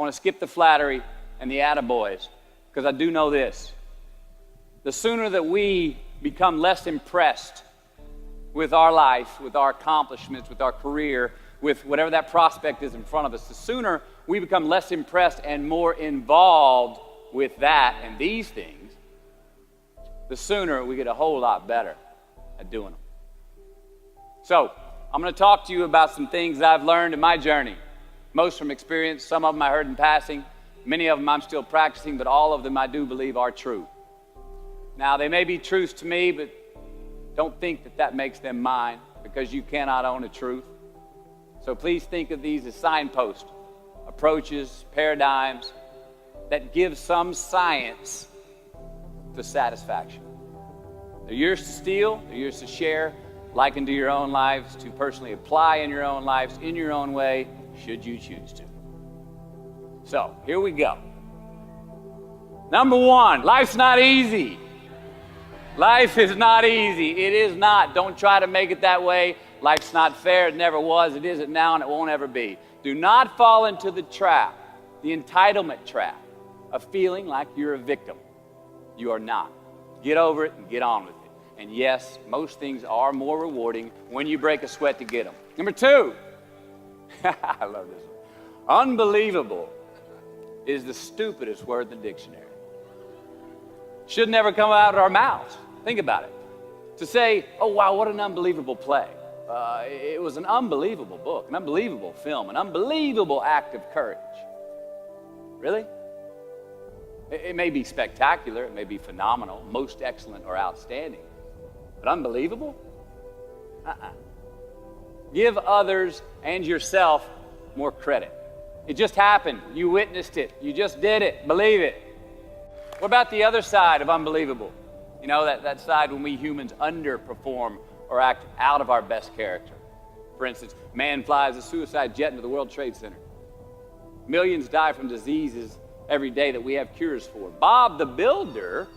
I want to skip the flattery and the attaboys, because I do know this. The sooner that we become less impressed with our life, with our accomplishments, with our career, with whatever that prospect is in front of us, the sooner we become less impressed and more involved with that and these things, the sooner we get a whole lot better at doing them. So, I'm going to talk to you about some things I've learned in my journey. Most from experience, some of them I heard in passing, many of them I'm still practicing, but all of them I do believe are true. Now, they may be truths to me, but don't think that that makes them mine, because you cannot own a truth. So please think of these as signposts, approaches, paradigms that give some science to satisfaction. They're yours to steal, they're yours to share, liken to your own lives, to personally apply in your own lives, in your own way, should you choose to. So, here we go. Number one, life's not easy. Life is not easy. It is not. Don't try to make it that way. Life's not fair. It never was. It isn't now, and it won't ever be. Do not fall into the trap, the entitlement trap, of feeling like you're a victim. You are not. Get over it and get on with it. And yes, most things are more rewarding when you break a sweat to get them. Number two, I love this one. Unbelievable is the stupidest word in the dictionary. Should never come out of our mouths. Think about it. To say, oh wow, what an unbelievable play. It was an unbelievable book, an unbelievable film, an unbelievable act of courage. Really? It may be spectacular, it may be phenomenal, most excellent or outstanding, but unbelievable? Give others and yourself more credit. It just happened. You witnessed it. You just did it. Believe it. What about the other side of unbelievable? You know, that side when we humans underperform or act out of our best character. For instance, man flies a suicide jet into the World Trade Center. Millions die from diseases every day that we have cures for. Bob the Builder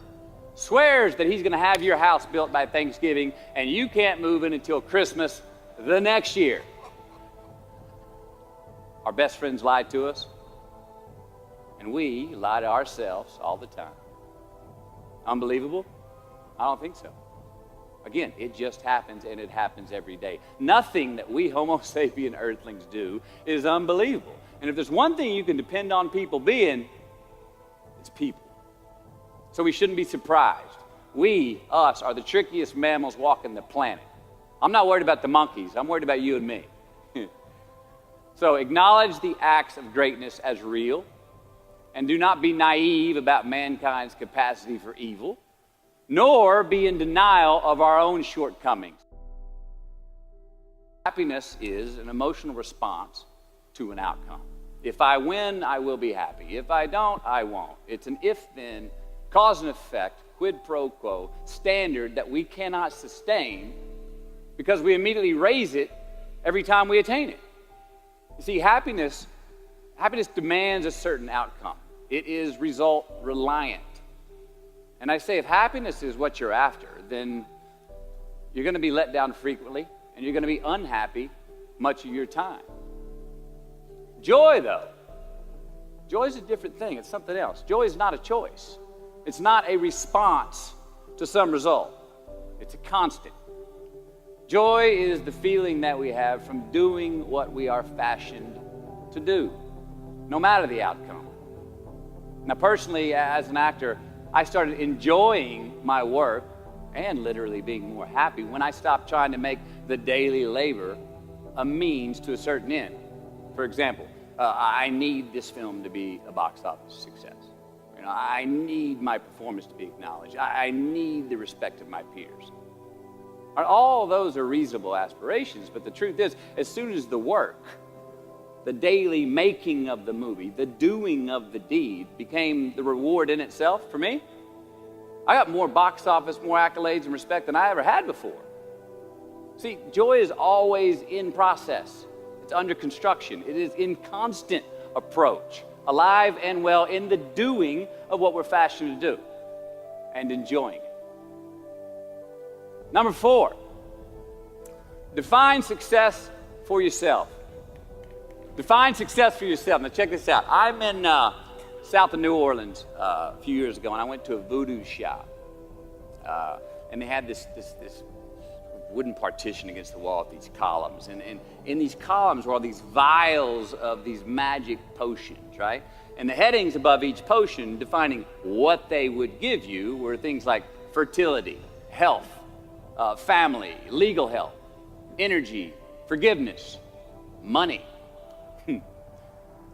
swears that he's going to have your house built by Thanksgiving, and you can't move in until Christmas the next year. Our best friends lie to us, and we lie to ourselves all the time. Unbelievable? I don't think so. Again, it just happens, and it happens every day. Nothing that we Homo sapien earthlings do is unbelievable. And if there's one thing you can depend on people being, it's people. So we shouldn't be surprised. We, us, are the trickiest mammals walking the planet. I'm not worried about the monkeys. I'm worried about you and me. So acknowledge the acts of greatness as real, and do not be naive about mankind's capacity for evil, nor be in denial of our own shortcomings. Happiness is an emotional response to an outcome. If I win, I will be happy. If I don't, I won't. It's an if-then, cause and effect, quid pro quo standard that we cannot sustain because we immediately raise it every time we attain it. You see, happiness demands a certain outcome. It is result reliant. And I say, if happiness is what you're after, then you're going to be let down frequently, and you're going to be unhappy much of your time. Joy, though, joy is a different thing. It's something else. Joy is not a choice. It's not a response to some result. It's a constant. Joy is the feeling that we have from doing what we are fashioned to do, no matter the outcome. Now, personally, as an actor, I started enjoying my work and literally being more happy when I stopped trying to make the daily labor a means to a certain end. For example, I need this film to be a box office success. You know, I need my performance to be acknowledged. I need the respect of my peers. All those are reasonable aspirations, but the truth is, as soon as the work, the daily making of the movie, the doing of the deed became the reward in itself for me, I got more box office, more accolades and respect than I ever had before. See, joy is always in process. It's under construction. It is in constant approach, alive and well in the doing of what we're fashioned to do and enjoying it. Number 4, define success for yourself. Define success for yourself. Now check this out. I'm in south of New Orleans a few years ago, and I went to a voodoo shop. And they had this wooden partition against the wall with these columns. And in these columns were all these vials of these magic potions, right? And the headings above each potion defining what they would give you were things like fertility, health, family, legal help, energy, forgiveness, money.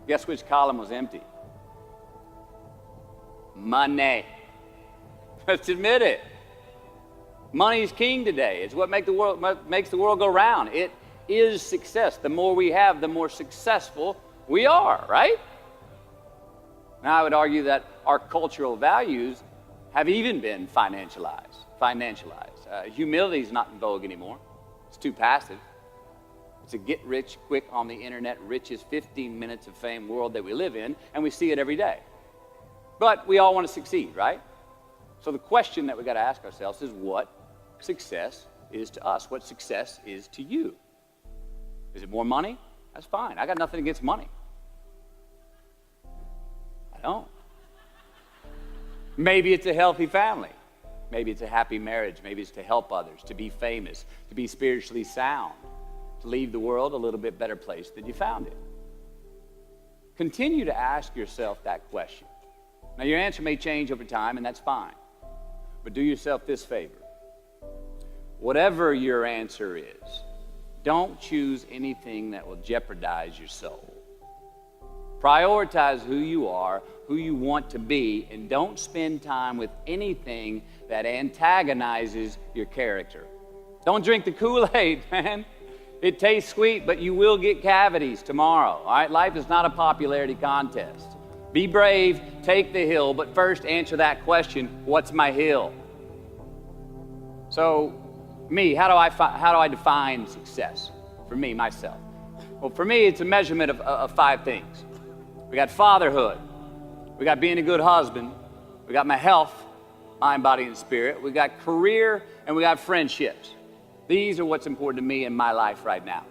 Guess which column was empty? Money. Let's admit it. Money is king today. It's what makes the world go round. It is success. The more we have, the more successful we are, right? Now, I would argue that our cultural values have even been financialized. Humility is not in vogue anymore. It's too passive. It's a get-rich-quick on the internet, richest 15 minutes of fame world that we live in, and we see it every day. But we all want to succeed, right? So the question that we got to ask ourselves is what success is to us, what success is to you. Is it more money? That's fine. I got nothing against money. I don't. Maybe it's a healthy family. Maybe it's a happy marriage. Maybe it's to help others, to be famous, to be spiritually sound, to leave the world a little bit better place than you found it. Continue to ask yourself that question. Now, your answer may change over time, and that's fine. But do yourself this favor. Whatever your answer is, don't choose anything that will jeopardize your soul. Prioritize who you are, who you want to be, and don't spend time with anything that antagonizes your character. Don't drink the Kool-Aid, man. It tastes sweet, but you will get cavities tomorrow, all right? Life is not a popularity contest. Be brave, take the hill, but first answer that question, what's my hill? So, how do I define success? For me, myself. Well, for me, it's a measurement of 5 things. We got fatherhood. We got being a good husband. We got my health, mind, body, and spirit. We got career, and we got friendships. These are what's important to me in my life right now.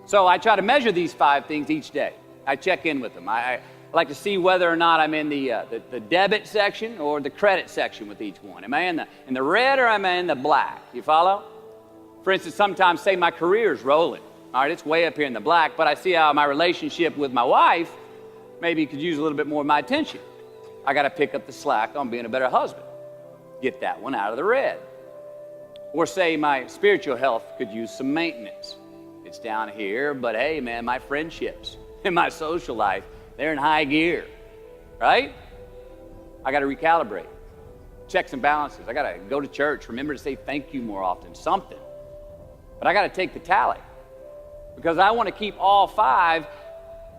So I try to measure these 5 things each day. I check in with them. I like to see whether or not I'm in the debit section or the credit section with each one. Am I in the red or am I in the black? You follow? For instance, sometimes say my career's rolling. All right, it's way up here in the black, but I see how my relationship with my wife maybe could use a little bit more of my attention. I got to pick up the slack on being a better husband. Get that one out of the red. Or say my spiritual health could use some maintenance. It's down here, but hey, man, my friendships and my social life, they're in high gear, right? I got to recalibrate. Checks and balances. I got to go to church. Remember to say thank you more often, something. But I got to take the tally because I want to keep all 5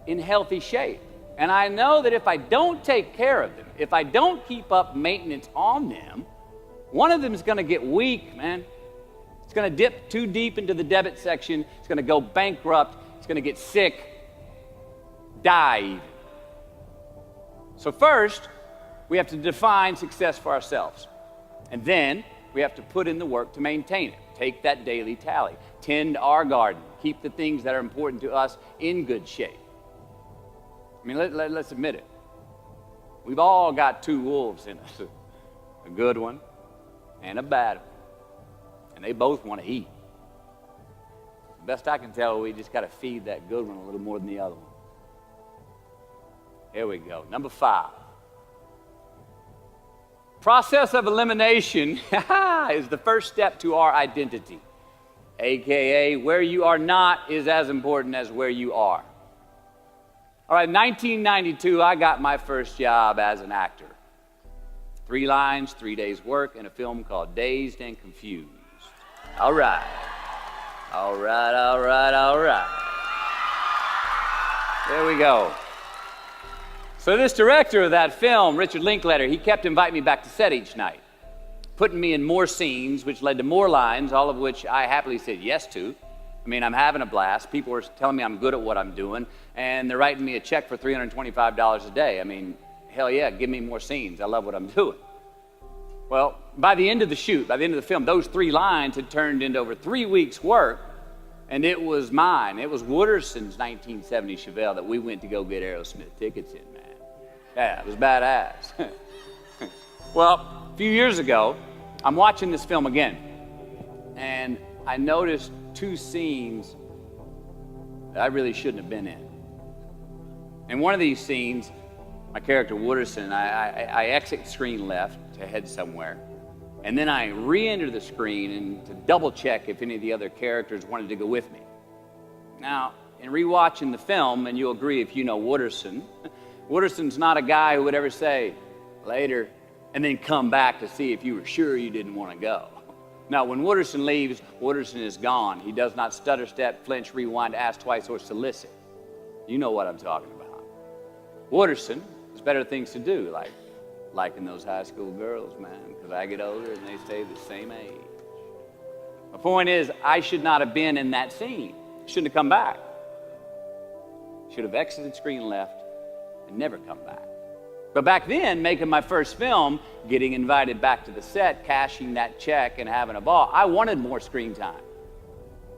in healthy shape. And I know that if I don't take care of them, if I don't keep up maintenance on them, one of them is going to get weak, man. It's going to dip too deep into the debit section. It's going to go bankrupt. It's going to get sick, die even. So first, we have to define success for ourselves. And then we have to put in the work to maintain it. Take that daily tally. Tend our garden. Keep the things that are important to us in good shape. I mean, let's admit it. We've all got 2 wolves in us. A good one and a bad one. And they both want to eat. The best I can tell, we just got to feed that good one a little more than the other one. Here we go. Number 5. Process of elimination is the first step to our identity. AKA, where you are not is as important as where you are. All right, 1992, I got my first job as an actor. 3 lines, 3 days work in a film called Dazed and Confused. All right. All right, all right, all right. There we go. So this director of that film, Richard Linklater, he kept inviting me back to set each night, putting me in more scenes, which led to more lines, all of which I happily said yes to. I mean, I'm having a blast. People are telling me I'm good at what I'm doing, and they're writing me a check for $325 a day. I mean, hell yeah, give me more scenes. I love what I'm doing. Well, by the end of the shoot, by the end of the film, those 3 lines had turned into over 3 weeks' work, And it was mine. It was Wooderson's 1970 Chevelle that we went to go get Aerosmith tickets in, man. Yeah, it was badass. Well, a few years ago, I'm watching this film again, and I noticed two scenes that I really shouldn't have been in. In one of these scenes, my character Wooderson, I exit screen left to head somewhere, and then I re-enter the screen and to double check if any of the other characters wanted to go with me. Now, in rewatching the film, and you'll agree if you know Wooderson, Wooderson's not a guy who would ever say, later, and then come back to see if you were sure you didn't want to go. Now, when Wooderson leaves, Wooderson is gone. He does not stutter, step, flinch, rewind, ask twice, or solicit. You know what I'm talking about. Wooderson has better things to do, like liking those high school girls, man, because I get older and they stay the same age. My point is, I should not have been in that scene. Shouldn't have come back. Should have exited screen left and never come back. But back then, making my first film, getting invited back to the set, cashing that check and having a ball, I wanted more screen time.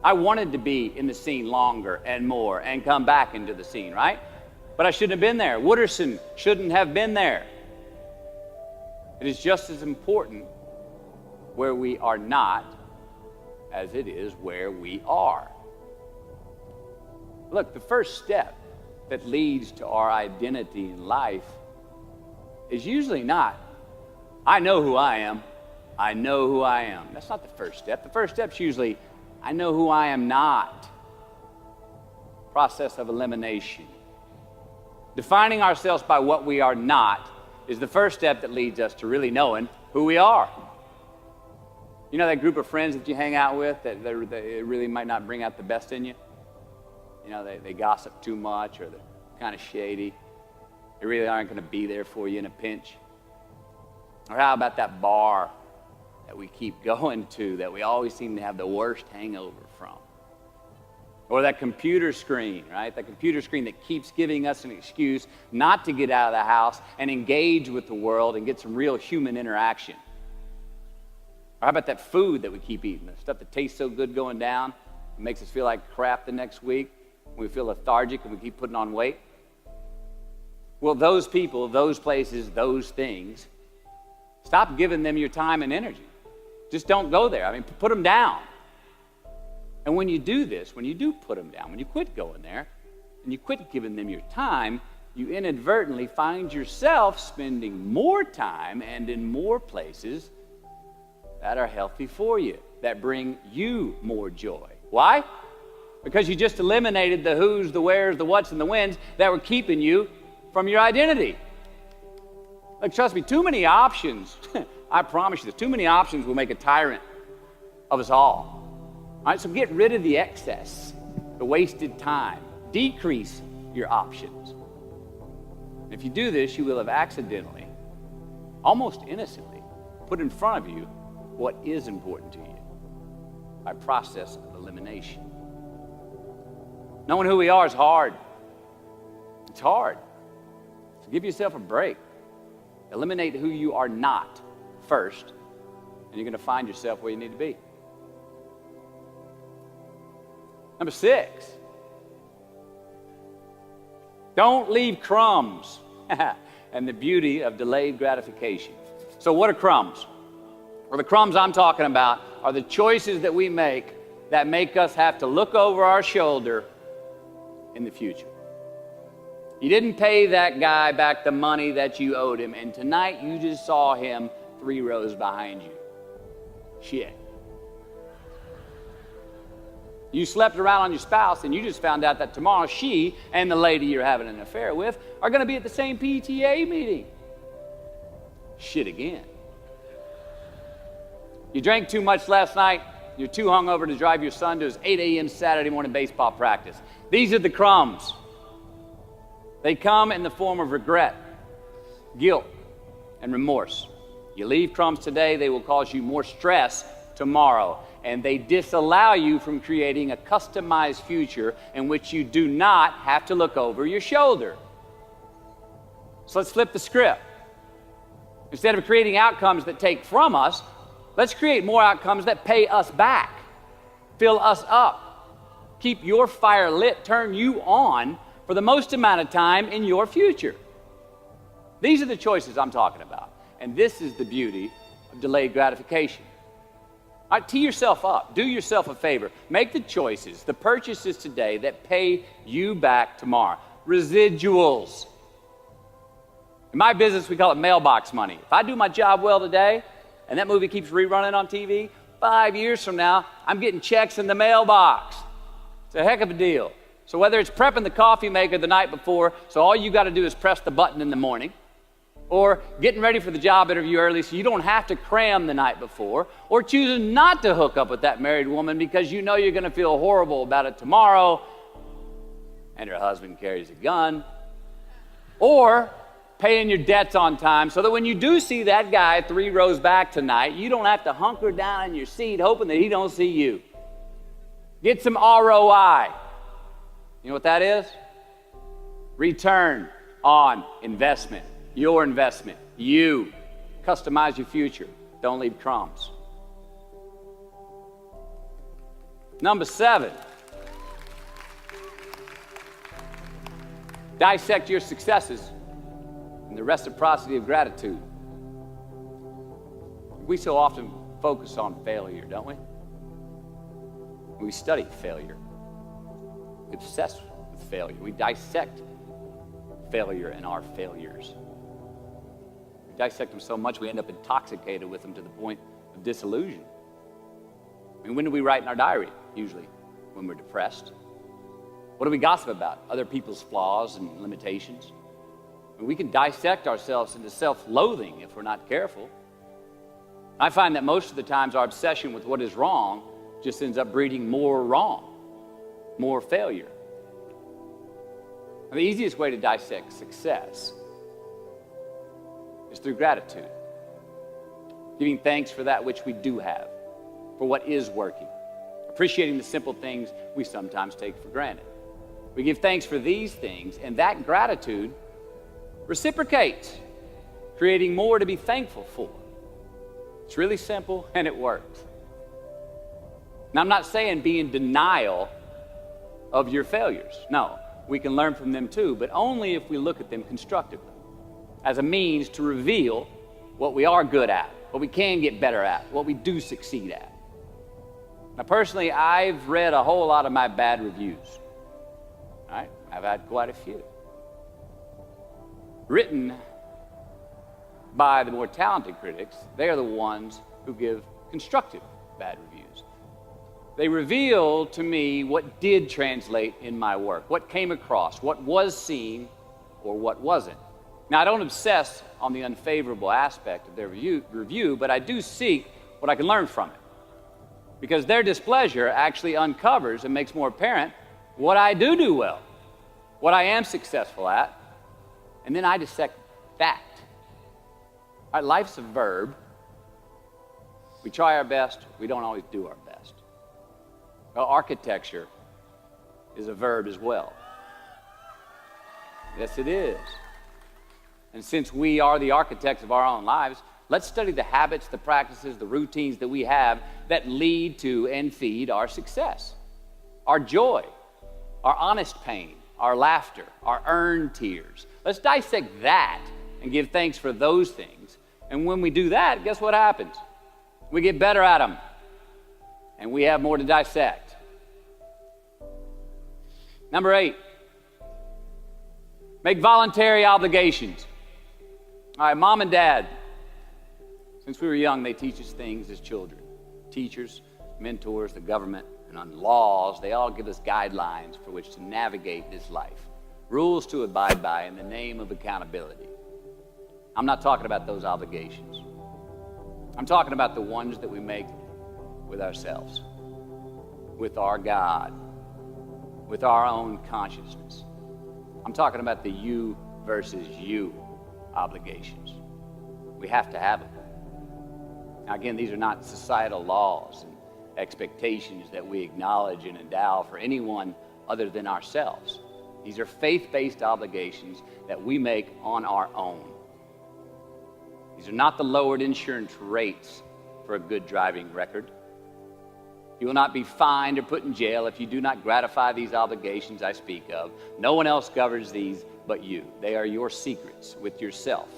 I wanted to be in the scene longer and more and come back into the scene, right? But I shouldn't have been there. Wooderson shouldn't have been there. It is just as important where we are not as it is where we are. Look, the first step that leads to our identity in life is usually not, I know who I am. I know who I am. That's not the first step. The first step's usually, I know who I am not. Process of elimination. Defining ourselves by what we are not is the first step that leads us to really knowing who we are. You know that group of friends that you hang out with that really might not bring out the best in you? You know, they gossip too much, or they're kind of shady. They really aren't going to be there for you in a pinch. Or how about that bar that we keep going to that we always seem to have the worst hangover from? Or that computer screen, right? That computer screen that keeps giving us an excuse not to get out of the house and engage with the world and get some real human interaction. Or how about that food that we keep eating, the stuff that tastes so good going down, it makes us feel like crap the next week, we feel lethargic and we keep putting on weight? Well, those people, those places, those things, stop giving them your time and energy. Just don't go there. I mean, put them down. And when you do this, when you do put them down, when you quit going there, and you quit giving them your time, you inadvertently find yourself spending more time and in more places that are healthy for you, that bring you more joy. Why? Because you just eliminated the who's, the where's, the what's, and the when's that were keeping you from your identity. Like, trust me, too many options, I promise you this, too many options will make a tyrant of us all. All right, so get rid of the excess, the wasted time. Decrease your options. If you do this, you will have accidentally, almost innocently, put in front of you what is important to you by process of elimination. Knowing who we are is hard. It's hard. So give yourself a break. Eliminate who you are not first, and you're going to find yourself where you need to be. Number 6, don't leave crumbs. And the beauty of delayed gratification. So what are crumbs? Well, the crumbs I'm talking about are the choices that we make that make us have to look over our shoulder in the future. You didn't pay that guy back the money that you owed him, and tonight you just saw him 3 rows behind you. Shit. You slept around on your spouse, and you just found out that tomorrow she and the lady you're having an affair with are going to be at the same PTA meeting. Shit again. You drank too much last night. You're too hungover to drive your son to his 8 a.m. Saturday morning baseball practice. These are the crumbs. They come in the form of regret, guilt, and remorse. You leave crumbs today, they will cause you more stress tomorrow. And they disallow you from creating a customized future in which you do not have to look over your shoulder. So let's flip the script. Instead of creating outcomes that take from us, let's create more outcomes that pay us back, fill us up, keep your fire lit, turn you on for the most amount of time in your future. These are the choices I'm talking about. And this is the beauty of delayed gratification. All right, tee yourself up. Do yourself a favor. Make the choices, the purchases today that pay you back tomorrow. Residuals. In my business, we call it mailbox money. If I do my job well today, and that movie keeps rerunning on TV, 5 years from now, I'm getting checks in the mailbox. It's a heck of a deal. So whether it's prepping the coffee maker the night before, so all you got to do is press the button in the morning, or getting ready for the job interview early so you don't have to cram the night before, or choosing not to hook up with that married woman because you know you're going to feel horrible about it tomorrow, and her husband carries a gun, or paying your debts on time so that when you do see that guy 3 rows back tonight, you don't have to hunker down in your seat hoping that he don't see you. Get some ROI. You know what that is? Return on investment. Your investment. You. Customize your future. Don't leave crumbs. Number 7. Dissect your successes and the reciprocity of gratitude. We so often focus on failure, don't we? We study failure. We obsess with failure. We dissect failure and our failures. We dissect them so much we end up intoxicated with them to the point of disillusion. I mean, when do we write in our diary? Usually when we're depressed. What do we gossip about? Other people's flaws and limitations. I mean, we can dissect ourselves into self-loathing if we're not careful. I find that most of the times our obsession with what is wrong just ends up breeding more wrong, more failure. And the easiest way to dissect success is through gratitude. Giving thanks for that which we do have, for what is working. Appreciating the simple things we sometimes take for granted. We give thanks for these things, and that gratitude reciprocates, creating more to be thankful for. It's really simple, and it works. Now, I'm not saying be in denial of your failures. No, we can learn from them too, but only if we look at them constructively, as a means to reveal what we are good at, what we can get better at, what we do succeed at. Now, personally, I've read a whole lot of my bad reviews. All right? I've had quite a few. Written by the more talented critics, they are the ones who give constructive bad reviews. They reveal to me what did translate in my work, what came across, what was seen, or what wasn't. Now, I don't obsess on the unfavorable aspect of their review, but I do seek what I can learn from it. Because their displeasure actually uncovers and makes more apparent what I do well, what I am successful at, and then I dissect that. All right, life's a verb. We try our best, we don't always do our best. Well, architecture is a verb as well. Yes, it is. And since we are the architects of our own lives, let's study the habits, the practices, the routines that we have that lead to and feed our success, our joy, our honest pain, our laughter, our earned tears. Let's dissect that and give thanks for those things. And when we do that, guess what happens? We get better at them, and we have more to dissect. Number 8, make voluntary obligations. All right, mom and dad, since we were young, they teach us things as children. Teachers, mentors, the government, and on laws, they all give us guidelines for which to navigate this life. Rules to abide by in the name of accountability. I'm not talking about those obligations. I'm talking about the ones that we make with ourselves, with our God, with our own consciousness. I'm talking about the you versus you obligations. We have to have them. Now, again, these are not societal laws and expectations that we acknowledge and endow for anyone other than ourselves. These are faith-based obligations that we make on our own. These are not the lowered insurance rates for a good driving record. You will not be fined or put in jail if you do not gratify these obligations I speak of. No one else governs these but you. They are your secrets with yourself,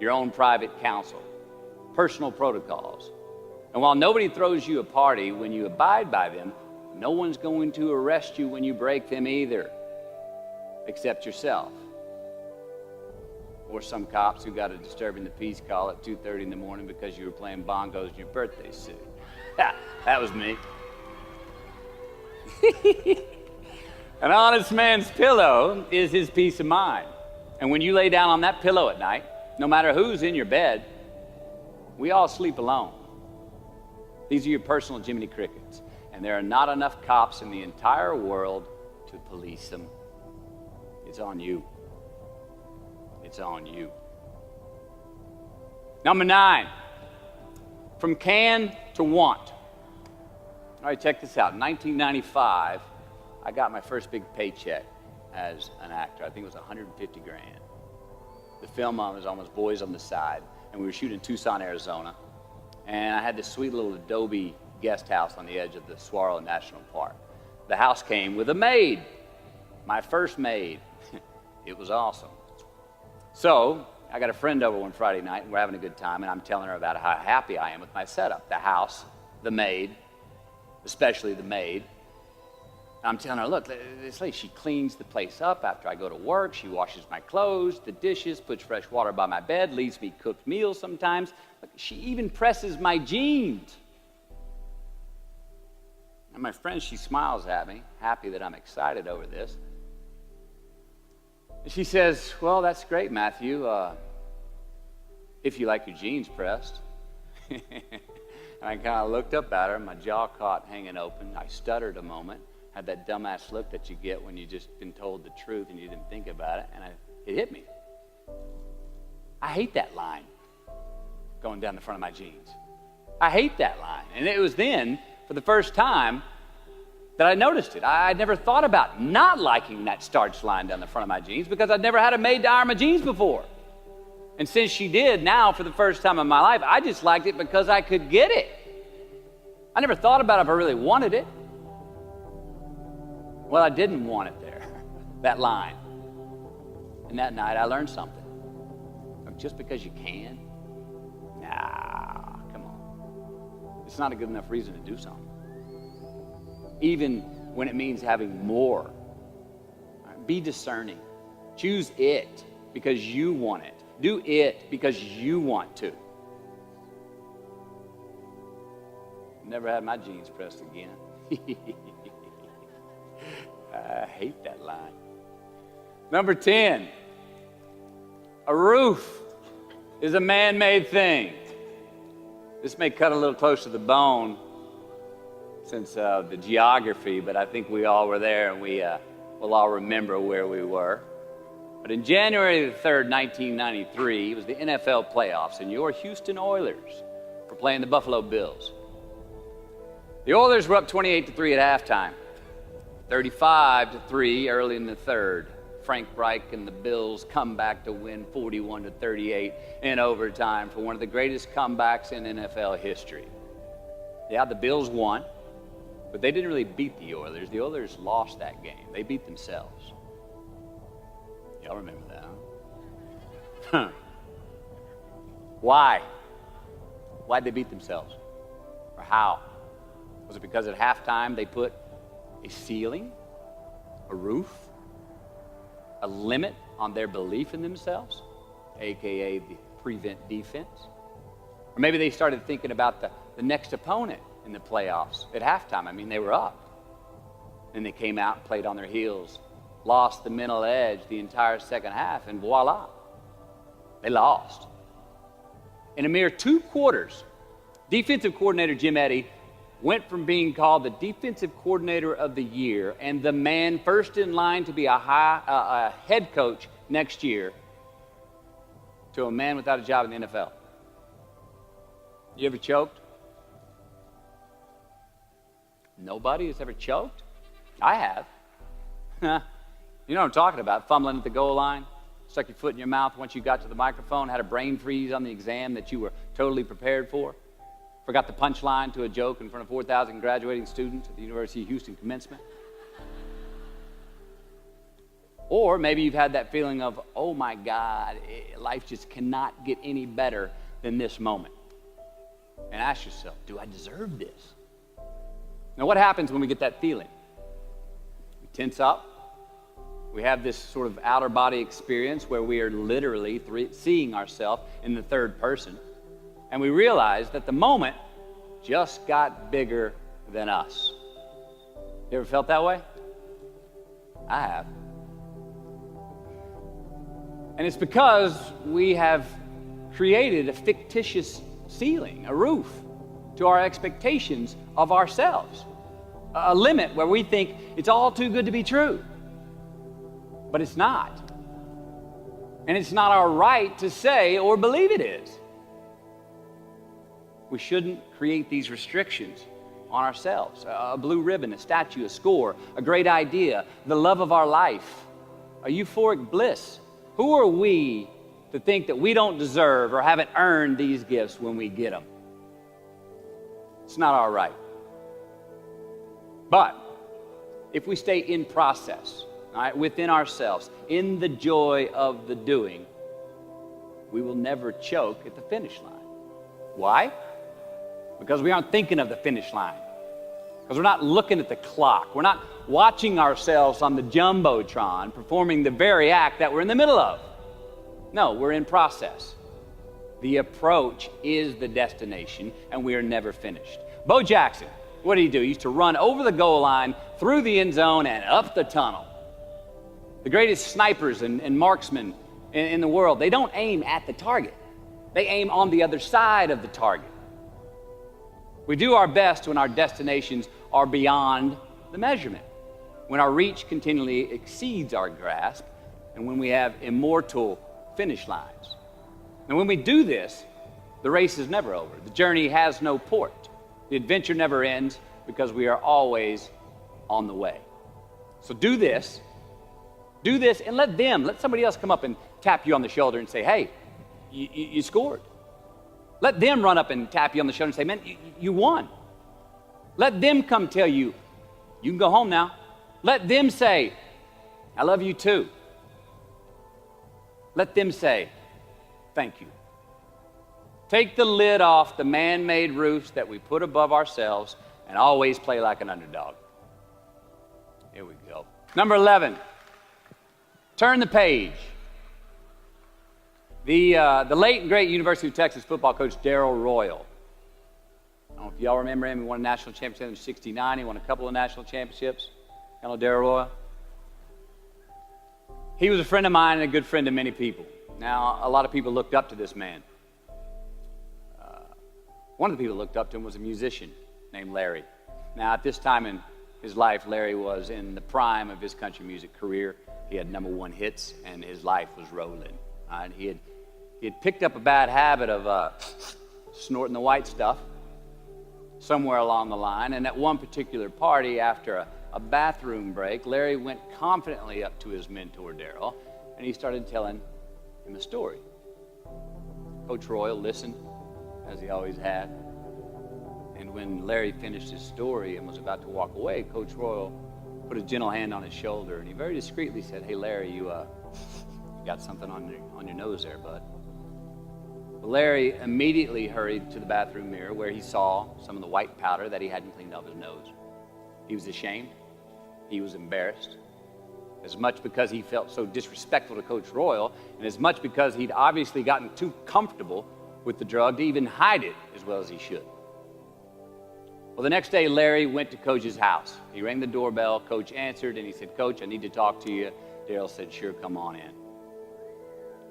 your own private counsel, personal protocols. And while nobody throws you a party when you abide by them, no one's going to arrest you when you break them either, except yourself. Or some cops who got a disturbing the peace call at 2:30 in the morning because you were playing bongos in your birthday suit. That was me. An honest man's pillow is his peace of mind. And when you lay down on that pillow at night, no matter who's in your bed, we all sleep alone. These are your personal Jiminy Crickets. And there are not enough cops in the entire world to police them. It's on you. It's on you. Number 9, from can to want. All right, check this out. In 1995, I got my first big paycheck as an actor. I think it was $150 grand. The film was almost Boys on the Side, and we were shooting in Tucson, Arizona. And I had this sweet little adobe guest house on the edge of the Saguaro National Park. The house came with a maid, my first maid. It was awesome. So I got a friend over one Friday night, and we're having a good time, and I'm telling her about how happy I am with my setup. The house, the maid, especially the maid. I'm telling her, look, this lady, she cleans the place up after I go to work. She washes my clothes, the dishes, puts fresh water by my bed, leaves me cooked meals sometimes. Look, she even presses my jeans. And my friend, she smiles at me, happy that I'm excited over this. And she says, well, that's great, Matthew, if you like your jeans pressed. And I kind of looked up at her, my jaw caught hanging open. I stuttered a moment, had that dumbass look that you get when you've just been told the truth and you didn't think about it, and it hit me. I hate that line going down the front of my jeans. I hate that line. And it was then, for the first time, that I noticed it. I'd never thought about not liking that starch line down the front of my jeans because I'd never had a maid to iron my jeans before. And since she did, now for the first time in my life, I just liked it because I could get it. I never thought about if I really wanted it. Well, I didn't want it there, that line. And that night I learned something. Just because you can, nah, come on. It's not a good enough reason to do something. Even when it means having more. Be discerning. Choose it because you want it. Do it because you want to. Never had my jeans pressed again. I hate that line. Number 10, a roof is a man-made thing. This may cut a little close to the bone since the geography, but I think we all were there and we'll all remember where we were. But in January the 3rd, 1993, it was the NFL playoffs, and your Houston Oilers were playing the Buffalo Bills. The Oilers were up 28-3 at halftime, 35-3 early in the third. Frank Reich and the Bills come back to win 41-38 in overtime for one of the greatest comebacks in NFL history. Yeah, the Bills won, but they didn't really beat the Oilers. The Oilers lost that game. They beat themselves. Y'all remember that, huh? Why? Why'd they beat themselves? Or how? Was it because at halftime they put a ceiling, a roof, a limit on their belief in themselves, aka the prevent defense? Or maybe they started thinking about the next opponent in the playoffs at halftime. I mean, they were up. And they came out and played on their heels, lost the mental edge the entire second half, and voila, they lost. In a mere 2 quarters, defensive coordinator Jim Eddy went from being called the defensive coordinator of the year and the man first in line to be a head coach next year to a man without a job in the NFL. You ever choked? Nobody has ever choked? I have. You know what I'm talking about, fumbling at the goal line, stuck your foot in your mouth once you got to the microphone, had a brain freeze on the exam that you were totally prepared for Forgot the punchline to a joke in front of 4,000 graduating students at the University of Houston commencement. Or maybe you've had that feeling of, oh my God, life just cannot get any better than this moment. And ask yourself, do I deserve this? Now, what happens when we get that feeling? We tense up. We have this sort of outer body experience where we are literally seeing ourselves in the third person. And we realize that the moment just got bigger than us. You ever felt that way? I have. And it's because we have created a fictitious ceiling, a roof, to our expectations of ourselves. A limit where we think it's all too good to be true. But it's not. And it's not our right to say or believe it is. We shouldn't create these restrictions on ourselves. A blue ribbon, a statue, a score, a great idea, the love of our life, a euphoric bliss. Who are we to think that we don't deserve or haven't earned these gifts when we get them? It's not our right. But if we stay in process, all right, within ourselves, in the joy of the doing, we will never choke at the finish line. Why? Because we aren't thinking of the finish line. Because we're not looking at the clock. We're not watching ourselves on the Jumbotron performing the very act that we're in the middle of. No, we're in process. The approach is the destination, and we are never finished. Bo Jackson, what did he do? He used to run over the goal line, through the end zone, and up the tunnel. The greatest snipers and marksmen in the world, they don't aim at the target. They aim on the other side of the target. We do our best when our destinations are beyond the measurement, when our reach continually exceeds our grasp, and when we have immortal finish lines. And when we do this, the race is never over. The journey has no port. The adventure never ends because we are always on the way. So do this, and let somebody else come up and tap you on the shoulder and say, hey, you scored. Let them run up and tap you on the shoulder and say, man, you won. Let them come tell you, you can go home now. Let them say, I love you too. Let them say, thank you. Take the lid off the man-made roofs that we put above ourselves and always play like an underdog. Here we go. Number 11, turn the page. The late and great University of Texas football coach Darrell Royal. I don't know if y'all remember him. He won a national championship in '69. He won a couple of national championships. You know Darrell Royal? He was a friend of mine and a good friend to many people. Now, a lot of people looked up to this man. One of the people who looked up to him was a musician named Larry. Now, at this time in his life, Larry was in the prime of his country music career. He had #1 hits, and his life was rolling. He had picked up a bad habit of snorting the white stuff somewhere along the line, and at one particular party, after a bathroom break, Larry went confidently up to his mentor, Darrell, and he started telling him a story. Coach Royal listened, as he always had, and when Larry finished his story and was about to walk away, Coach Royal put a gentle hand on his shoulder, and he very discreetly said, hey, Larry, you got something on your nose there, bud. But Larry immediately hurried to the bathroom mirror where he saw some of the white powder that he hadn't cleaned off his nose. He was ashamed. He was embarrassed, as much because he felt so disrespectful to Coach Royal, and as much because he'd obviously gotten too comfortable with the drug to even hide it as well as he should. Well, the next day, Larry went to Coach's house. He rang the doorbell. Coach answered, and he said, Coach, I need to talk to you. Darrell said, sure, come on in.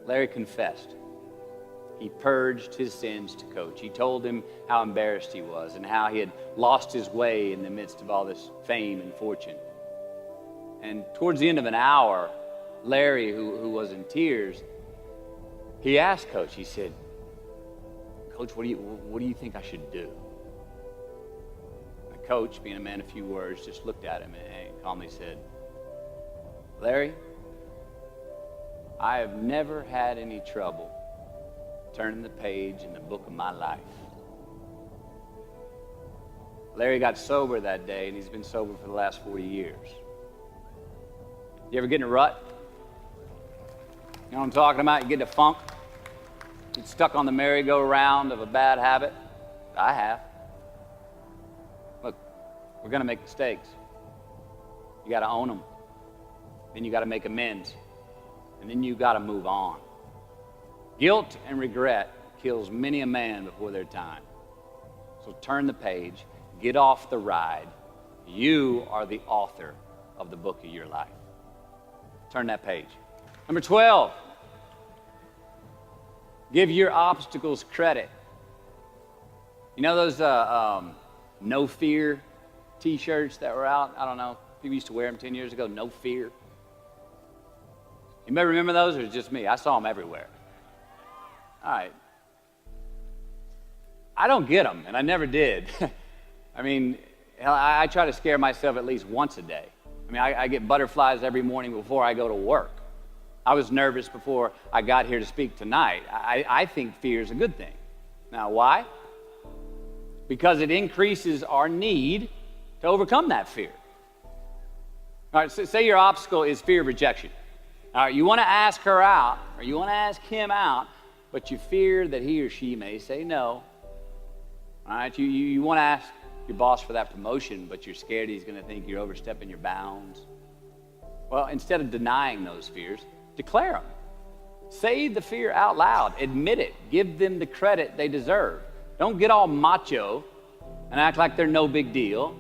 Larry confessed. He purged his sins to Coach. He told him how embarrassed he was and how he had lost his way in the midst of all this fame and fortune. And towards the end of an hour, Larry, who was in tears, he asked Coach, he said, Coach, what do you think I should do? And Coach, being a man of few words, just looked at him and calmly said, Larry, I have never had any trouble turning the page in the book of my life. Larry got sober that day, and he's been sober for the last 40 years. You ever get in a rut? You know what I'm talking about? You get in a funk? You get stuck on the merry-go-round of a bad habit? I have. Look, we're going to make mistakes. You got to own them. Then you got to make amends. And then you got to move on. Guilt and regret kills many a man before their time. So turn the page, get off the ride. You are the author of the book of your life. Turn that page. Number 12, give your obstacles credit. You know those no fear t-shirts that were out? I don't know. People used to wear them 10 years ago, no fear. You may remember those, or it's just me? I saw them everywhere. All right. I don't get them, and I never did. I mean, I try to scare myself at least once a day. I mean, I get butterflies every morning before I go to work. I was nervous before I got here to speak tonight. I think fear is a good thing. Now, why? Because it increases our need to overcome that fear. All right, so say your obstacle is fear of rejection. All right, you want to ask her out, or you want to ask him out, but you fear that he or she may say no. All right, you want to ask your boss for that promotion, but you're scared he's going to think you're overstepping your bounds. Well, instead of denying those fears, declare them. Say the fear out loud. Admit it. Give them the credit they deserve. Don't get all macho and act like they're no big deal.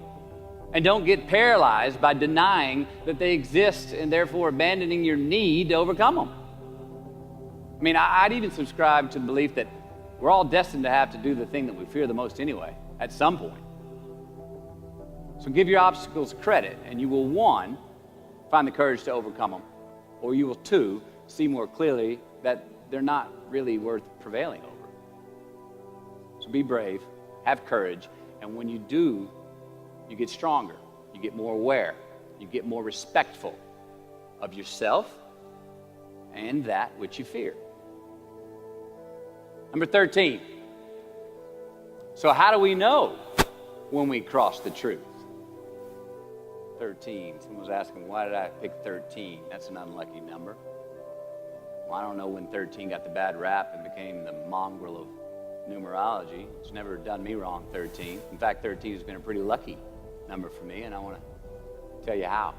And don't get paralyzed by denying that they exist and therefore abandoning your need to overcome them. I mean, I'd even subscribe to the belief that we're all destined to have to do the thing that we fear the most anyway, at some point. So give your obstacles credit, and you will, 1, find the courage to overcome them, or you will, 2, see more clearly that they're not really worth prevailing over. So be brave, have courage, and when you do, you get stronger, you get more aware, you get more respectful of yourself and that which you fear. Number 13. So how do we know when we cross the truth? 13. Someone was asking, why did I pick 13? That's an unlucky number. Well, I don't know when 13 got the bad rap and became the mongrel of numerology. It's never done me wrong, 13. In fact, 13 has been a pretty lucky number for me, and I want to tell you how.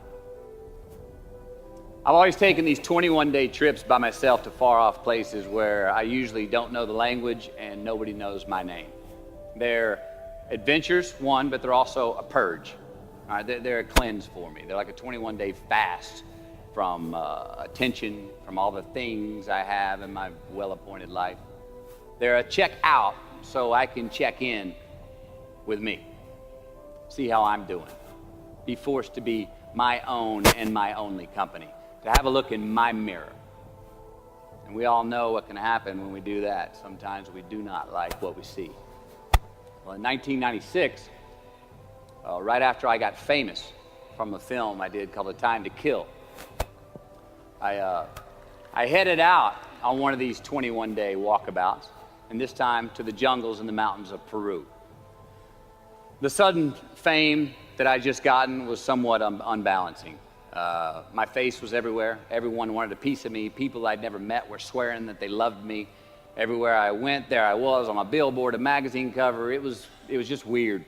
I've always taken these 21-day trips by myself to far-off places where I usually don't know the language and nobody knows my name. They're adventures, one, but they're also a purge. All right, they're a cleanse for me. They're like a 21-day fast from attention, from all the things I have in my well-appointed life. They're a check out so I can check in with me, see how I'm doing, be forced to be my own and my only company, to have a look in my mirror. And we all know what can happen when we do that. Sometimes we do not like what we see. Well, in 1996, right after I got famous from a film I did called A Time to Kill, I headed out on one of these 21-day walkabouts, and this time to the jungles and the mountains of Peru. The sudden fame that I just gotten was somewhat unbalancing. My face was everywhere. Everyone wanted a piece of me. People I'd never met were swearing that they loved me. Everywhere I went, there I was on a billboard, a magazine cover. It was just weird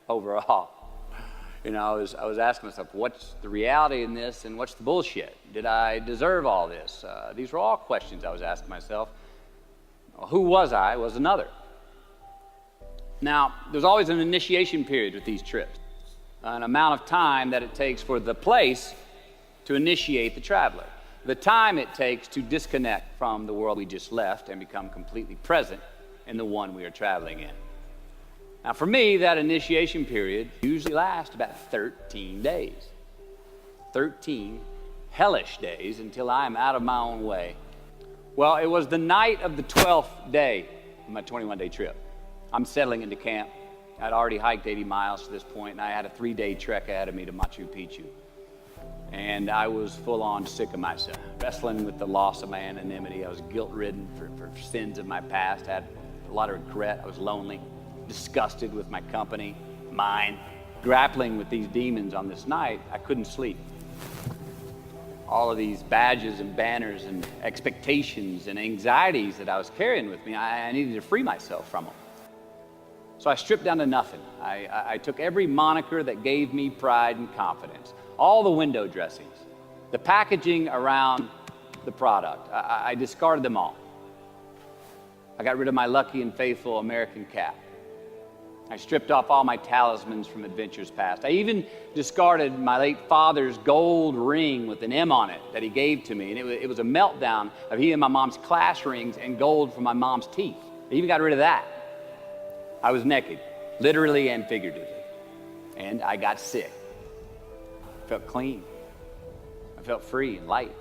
overall. You know, I was asking myself, what's the reality in this and what's the bullshit? Did I deserve all this? These were all questions I was asking myself. Who was I was another. Now, there's always an initiation period with these trips, an amount of time that it takes for the place to initiate the traveler, the time it takes to disconnect from the world we just left and become completely present in the one we are traveling in. Now, for me, that initiation period usually lasts about 13 days. 13 hellish days until I am out of my own way. Well, it was the night of the 12th day of my 21-day trip. I'm settling into camp. I'd already hiked 80 miles to this point, and I had a 3-day trek ahead of me to Machu Picchu. And I was full-on sick of myself, wrestling with the loss of my anonymity. I was guilt-ridden for sins of my past. I had a lot of regret. I was lonely, disgusted with my company, mind, grappling with these demons on this night, I couldn't sleep. All of these badges and banners and expectations and anxieties that I was carrying with me, I needed to free myself from them. So I stripped down to nothing. I took every moniker that gave me pride and confidence, all the window dressings, the packaging around the product. I discarded them all. I got rid of my lucky and faithful American cap. I stripped off all my talismans from adventures past. I even discarded my late father's gold ring with an M on it that he gave to me. And it was a meltdown of he and my mom's class rings and gold from my mom's teeth. I even got rid of that. I was naked, literally and figuratively. And I got sick. I felt clean. I felt free and light.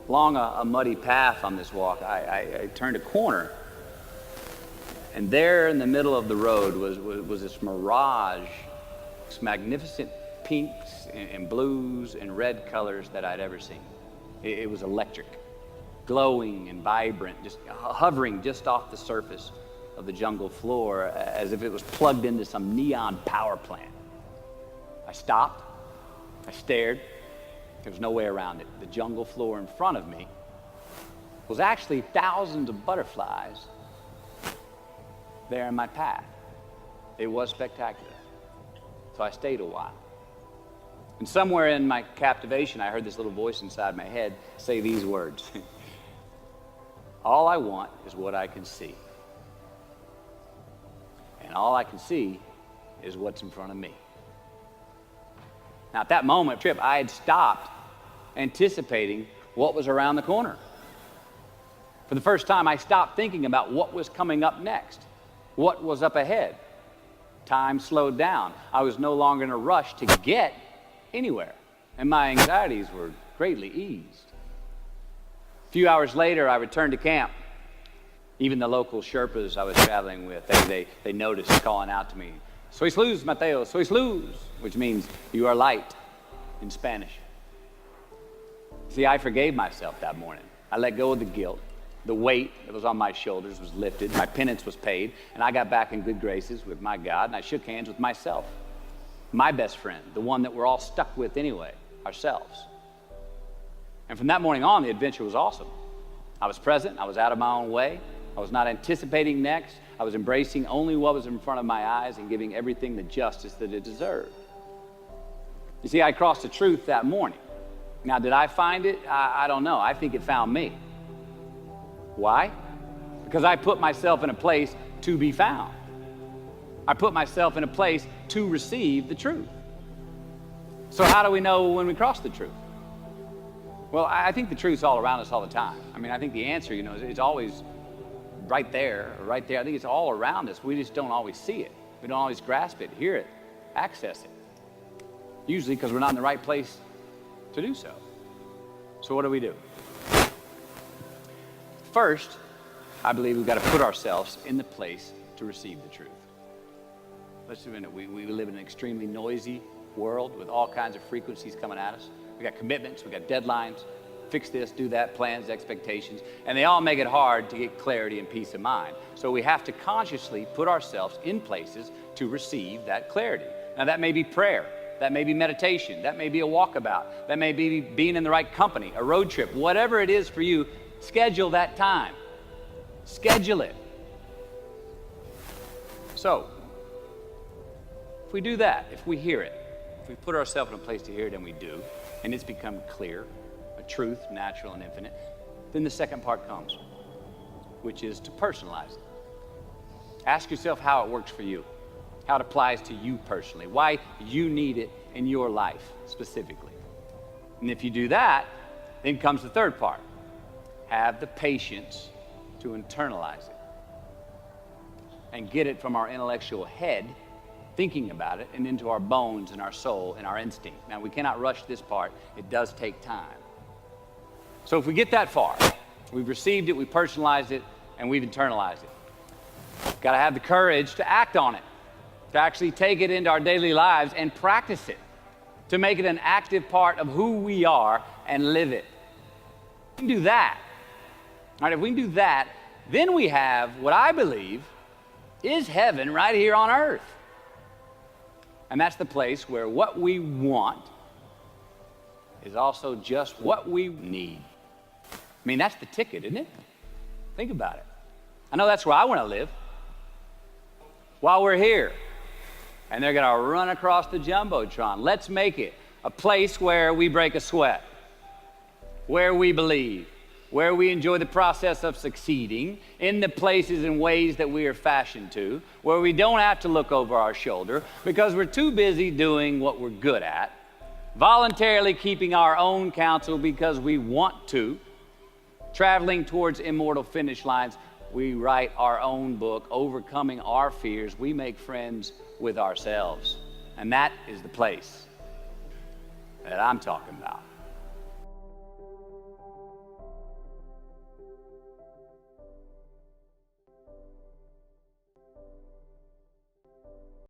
Along a muddy path on this walk, I turned a corner. And there in the middle of the road was this mirage, this magnificent pinks and blues and red colors that I'd ever seen. It was electric, glowing and vibrant, just hovering just off the surface of the jungle floor as if it was plugged into some neon power plant. I stopped, I stared. There was no way around it. The jungle floor in front of me was actually thousands of butterflies there in my path. It was spectacular. So I stayed a while. And somewhere in my captivation, I heard this little voice inside my head say these words. All I want is what I can see. And all I can see is what's in front of me. Now at that moment, trip, I had stopped anticipating what was around the corner. For the first time, I stopped thinking about what was coming up next. What was up ahead? Time slowed down. I was no longer in a rush to get anywhere, and my anxieties were greatly eased. A few hours later, I returned to camp. Even the local Sherpas I was traveling with, they noticed calling out to me, "Sois luz, Mateo, sois luz," which means you are light in Spanish. See, I forgave myself that morning. I let go of the guilt. The weight that was on my shoulders was lifted, my penance was paid, and I got back in good graces with my God, and I shook hands with myself, my best friend, the one that we're all stuck with anyway, ourselves. And from that morning on, the adventure was awesome. I was present, I was out of my own way, I was not anticipating next, I was embracing only what was in front of my eyes and giving everything the justice that it deserved. You see, I crossed the truth that morning. Now, did I find it? I don't know. I think it found me. Why? Because I put myself in a place to be found. I put myself in a place to receive the truth. So how do we know when we cross the truth? Well, I think the truth's all around us all the time. I mean, I think the answer, is always right there. I think it's all around us. We just don't always see it. We don't always grasp it, hear it, access it. Usually because we're not in the right place to do so. So what do? First, I believe we've got to put ourselves in the place to receive the truth. Let's admit it, we live in an extremely noisy world with all kinds of frequencies coming at us. We got commitments, we got deadlines, fix this, do that, plans, expectations, and they all make it hard to get clarity and peace of mind. So we have to consciously put ourselves in places to receive that clarity. Now that may be prayer, that may be meditation, that may be a walkabout, that may be being in the right company, a road trip, whatever it is for you. Schedule that time. Schedule it. So, if we do that, if we hear it, if we put ourselves in a place to hear it, and we do, and it's become clear, a truth, natural and infinite, then the second part comes, which is to personalize it. Ask yourself how it works for you, how it applies to you personally, why you need it in your life specifically. And if you do that, then comes the third part. Have the patience to internalize it and get it from our intellectual head, thinking about it, and into our bones and our soul and our instinct. Now, we cannot rush this part. It does take time. So if we get that far, we've received it, we personalized it, and we've internalized it. Got to have the courage to act on it, to actually take it into our daily lives and practice it, to make it an active part of who we are and live it. We can do that. All right, if we can do that, then we have what I believe is heaven right here on earth. And that's the place where what we want is also just what we need. I mean, that's the ticket, isn't it? Think about it. I know that's where I want to live. While we're here, and they're going to run across the Jumbotron. Let's make it a place where we break a sweat, where we believe, where we enjoy the process of succeeding in the places and ways that we are fashioned to, where we don't have to look over our shoulder because we're too busy doing what we're good at, voluntarily keeping our own counsel because we want to, traveling towards immortal finish lines. We write our own book, overcoming our fears. We make friends with ourselves. And that is the place that I'm talking about.